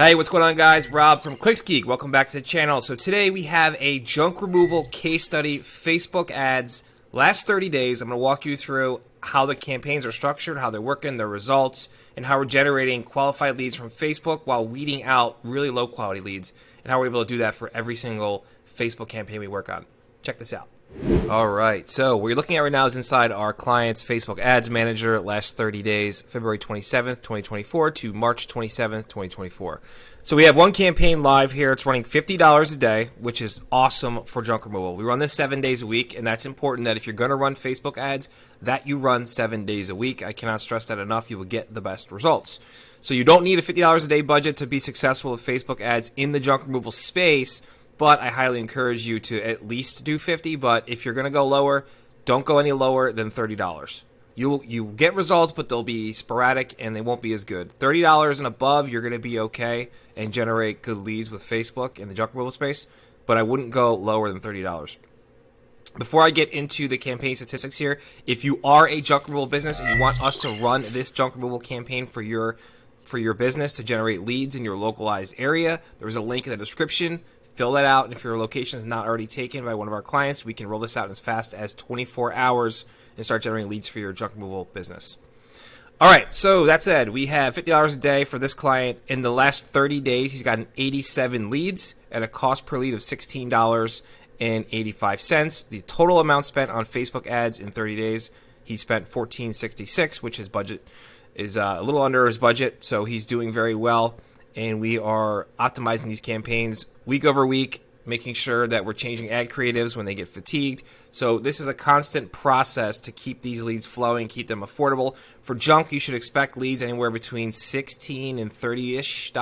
Hey, what's going on, guys? Rob from ClicksGeek. Welcome back to the channel. So today we have a junk removal case study, Facebook ads, last 30 days. I'm going to walk you through how the campaigns are structured, how they're working, their results, and how we're generating qualified leads from Facebook while weeding out really low quality leads, and how we're able to do that for every single Facebook campaign we work on. Check this out. All right, so what you're looking at right now is inside our client's Facebook Ads Manager, last 30 days, February 27th, 2024 to March 27th, 2024. So we have one campaign live here. It's running $50 a day, which is awesome for junk removal. We run this 7 days a week, and that's important that if you're going to run Facebook ads, that you run 7 days a week. I cannot stress that enough. You will get the best results. So you don't need a $50 a day budget to be successful with Facebook ads in the junk removal space, but I highly encourage you to at least do 50. But if you're going to go lower, don't go any lower than $30. You'll get results, but they'll be sporadic and they won't be as good. $30 and above, you're going to be okay and generate good leads with Facebook in the junk removal space, but I wouldn't go lower than $30. Before I get into the campaign statistics here, if you are a junk removal business and you want us to run this junk removal campaign for your business to generate leads in your localized area, there's a link in the description. Fill that out, and if your location is not already taken by one of our clients, we can roll this out in as fast as 24 hours and start generating leads for your junk removal business. All right, so that said, we have $50 a day for this client. In the last 30 days, he's gotten 87 leads at a cost per lead of $16.85. The total amount spent on Facebook ads in 30 days, he spent $14.66, which his budget is a little under his budget, so he's doing very well. And we are optimizing these campaigns week over week, making sure that we're changing ad creatives when they get fatigued. So this is a constant process to keep these leads flowing, keep them affordable. For junk, you should expect leads anywhere between $16 and $30-ish.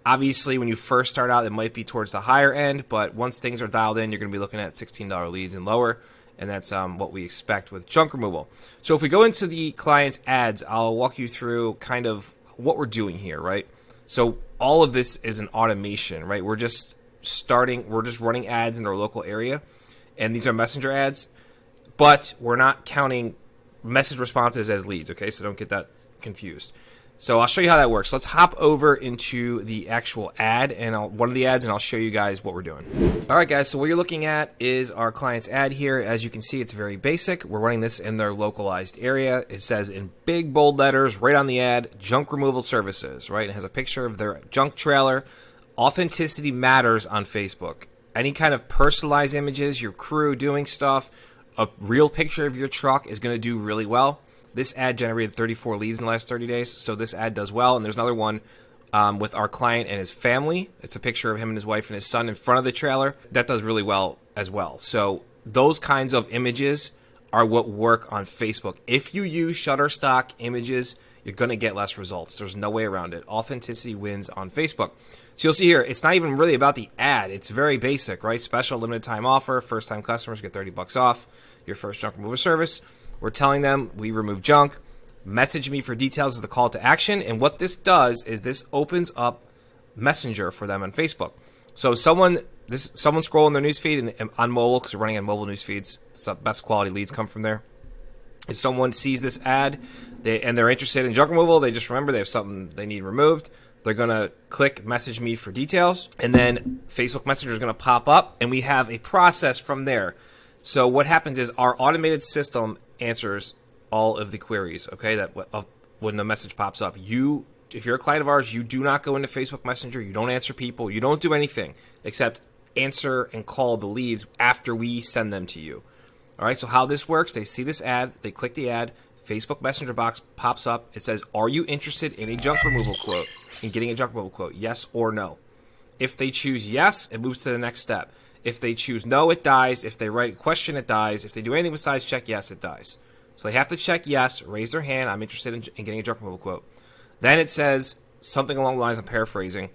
Obviously, when you first start out, it might be towards the higher end, but once things are dialed in, you're going to be looking at $16 leads and lower, and that's what we expect with junk removal. So if we go into the client's ads, I'll walk you through kind of what we're doing here, right? So all of this is an automation, right? We're just running ads in our local area, and these are messenger ads, but we're not counting message responses as leads, okay? So don't get that confused. So I'll show you how that works. Let's hop over into the actual ad and one of the ads, and I'll show you guys what we're doing. All right, guys, so what you're looking at is our client's ad here. As you can see, it's very basic. We're running this in their localized area. It says in big, bold letters right on the ad, junk removal services, right? It has a picture of their junk trailer. Authenticity matters on Facebook. Any kind of personalized images, your crew doing stuff, a real picture of your truck is going to do really well. This ad generated 34 leads in the last 30 days, so this ad does well. And there's another one with our client and his family. It's a picture of him and his wife and his son in front of the trailer. That does really well as well. So those kinds of images are what work on Facebook. If you use Shutterstock images, you're going to get less results. There's no way around it. Authenticity wins on Facebook. So you'll see here, it's not even really about the ad. It's very basic, right? Special limited time offer. First-time customers get $30 off your first junk removal service. We're telling them we remove junk. Message me for details is the call to action. And what this does is this opens up Messenger for them on Facebook. So someone scrolling their newsfeed and on mobile, because we're running on mobile news feeds, the best quality leads come from there. If someone sees this ad and they're interested in junk removal, they just remember they have something they need removed. They're going to click message me for details, and then Facebook Messenger is going to pop up, and we have a process from there. So what happens is our automated system answers all of the queries, okay, when the message pops up. If you're a client of ours, you do not go into Facebook Messenger. You don't answer people. You don't do anything except answer and call the leads after we send them to you. All right, so how this works, they see this ad, they click the ad, Facebook Messenger box pops up. It says, are you interested in a junk removal quote, in getting a junk removal quote, yes or no? If they choose yes, it moves to the next step. If they choose no, it dies. If they write a question, it dies. If they do anything besides check yes, it dies. So they have to check yes, raise their hand, I'm interested in getting a junk removal quote. Then it says something along the lines, I'm paraphrasing,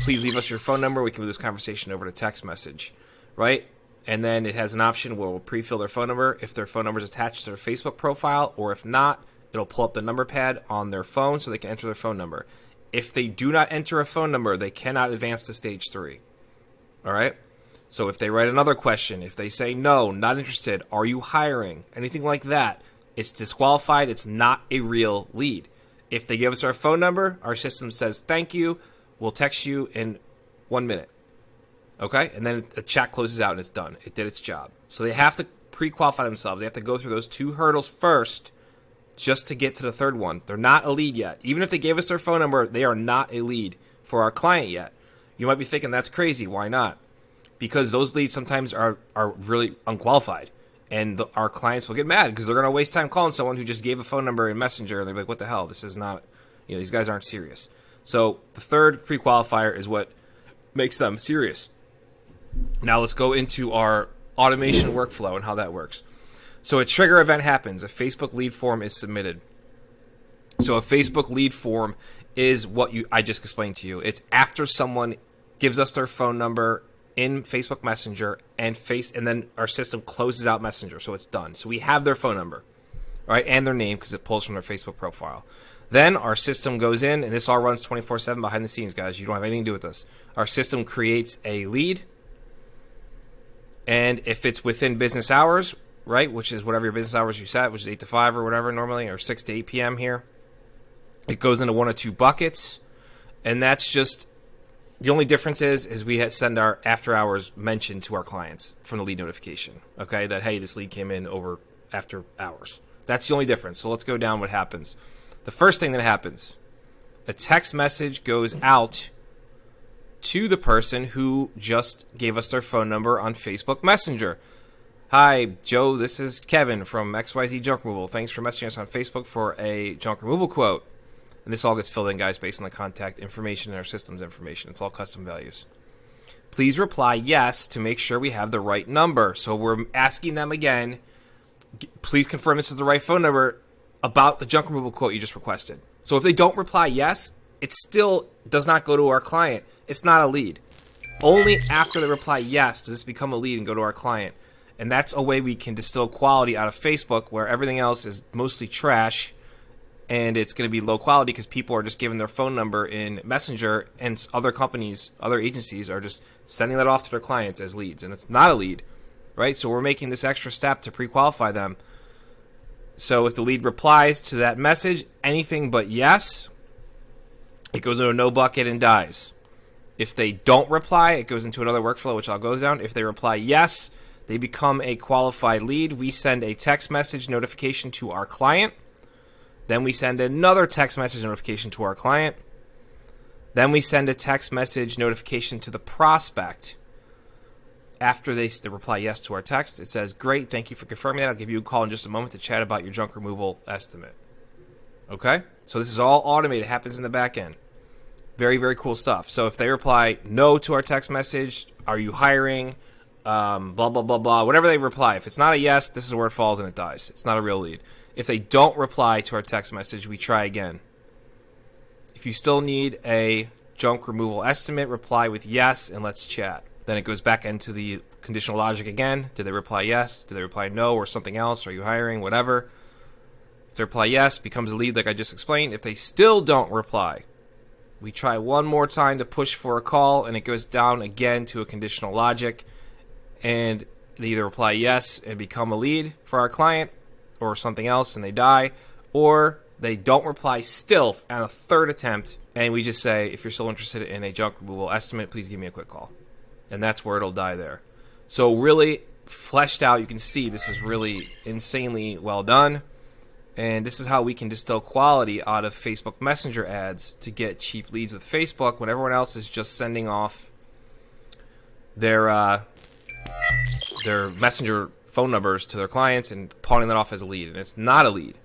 please leave us your phone number. We can move this conversation over to text message, right? And then it has an option where we'll pre-fill their phone number if their phone number is attached to their Facebook profile, or if not, it'll pull up the number pad on their phone so they can enter their phone number. If they do not enter a phone number, they cannot advance to stage 3. All right? So if they write another question, if they say no, not interested, are you hiring, anything like that, it's disqualified. It's not a real lead. If they give us our phone number, our system says thank you. We'll text you in 1 minute. Okay? And then the chat closes out and it's done. It did its job. So they have to pre-qualify themselves. They have to go through those 2 hurdles first just to get to the third one. They're not a lead yet. Even if they gave us their phone number, they are not a lead for our client yet. You might be thinking, that's crazy. Why not? Because those leads sometimes are really unqualified. And our clients will get mad because they're going to waste time calling someone who just gave a phone number in Messenger. And they're like, what the hell? This is not, these guys aren't serious. So the third pre-qualifier is what makes them serious. Now let's go into our automation workflow and how that works. So a trigger event happens. A Facebook lead form is submitted. So a Facebook lead form is what I just explained to you. It's after someone gives us their phone number in Facebook Messenger and then our system closes out Messenger, so it's done. So we have their phone number, right, and their name because it pulls from their Facebook profile. Then our system goes in, and this all runs 24/7 behind the scenes, guys. You don't have anything to do with this. Our system creates a lead, and if it's within business hours, right, which is whatever your business hours you set, which is 8 to 5 or whatever normally, or 6 to 8 p.m. here, it goes into 1 or 2 buckets, and that's just the only difference is we send our after hours mention to our clients from the lead notification, okay, that, hey, this lead came in over after hours. That's the only difference. So let's go down what happens. The first thing that happens, a text message goes out to the person who just gave us their phone number on Facebook Messenger. Hi, Joe, this is Kevin from XYZ Junk Removal. Thanks for messaging us on Facebook for a junk removal quote. And this all gets filled in, guys, based on the contact information and our system's information. It's all custom values. Please reply yes to make sure we have the right number. So we're asking them again, please confirm this is the right phone number about the junk removal quote you just requested. So if they don't reply yes, it still does not go to our client. It's not a lead. Only after they reply yes does this become a lead and go to our client. And that's a way we can distill quality out of Facebook, where everything else is mostly trash. And it's going to be low quality because people are just giving their phone number in Messenger, and other companies, other agencies are just sending that off to their clients as leads. And it's not a lead, right? So we're making this extra step to pre-qualify them. So if the lead replies to that message, anything but yes, it goes into a no bucket and dies. If they don't reply, it goes into another workflow, which I'll go down. If they reply yes, they become a qualified lead. We send a text message notification to our client. Then we send another text message notification to our client. Then we send a text message notification to the prospect. After they reply yes to our text, it says, great, thank you for confirming that. I'll give you a call in just a moment to chat about your junk removal estimate. Okay? So this is all automated. It happens in the back end. Very, very cool stuff. So if they reply no to our text message, are you hiring, blah, blah, blah, blah, whatever they reply. If it's not a yes, this is where it falls and it dies. It's not a real lead. If they don't reply to our text message, we try again. If you still need a junk removal estimate, reply with yes and let's chat. Then it goes back into the conditional logic again. Did they reply yes? Did they reply no or something else? Are you hiring? Whatever. If they reply yes, becomes a lead like I just explained. If they still don't reply, we try one more time to push for a call, and it goes down again to a conditional logic. And they either reply yes and become a lead for our client, or something else and they die, or they don't reply still on a third attempt, and we just say, if you're still interested in a junk removal estimate, please give me a quick call. And that's where it'll die there. So really fleshed out, you can see this is really insanely well done. And this is how we can distill quality out of Facebook Messenger ads to get cheap leads with Facebook when everyone else is just sending off their Messenger phone numbers to their clients and pawning that off as a lead, and it's not a lead,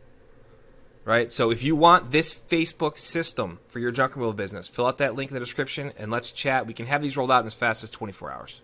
right? So if you want this Facebook system for your junk removal business, fill out that link in the description and let's chat. We can have these rolled out in as fast as 24 hours.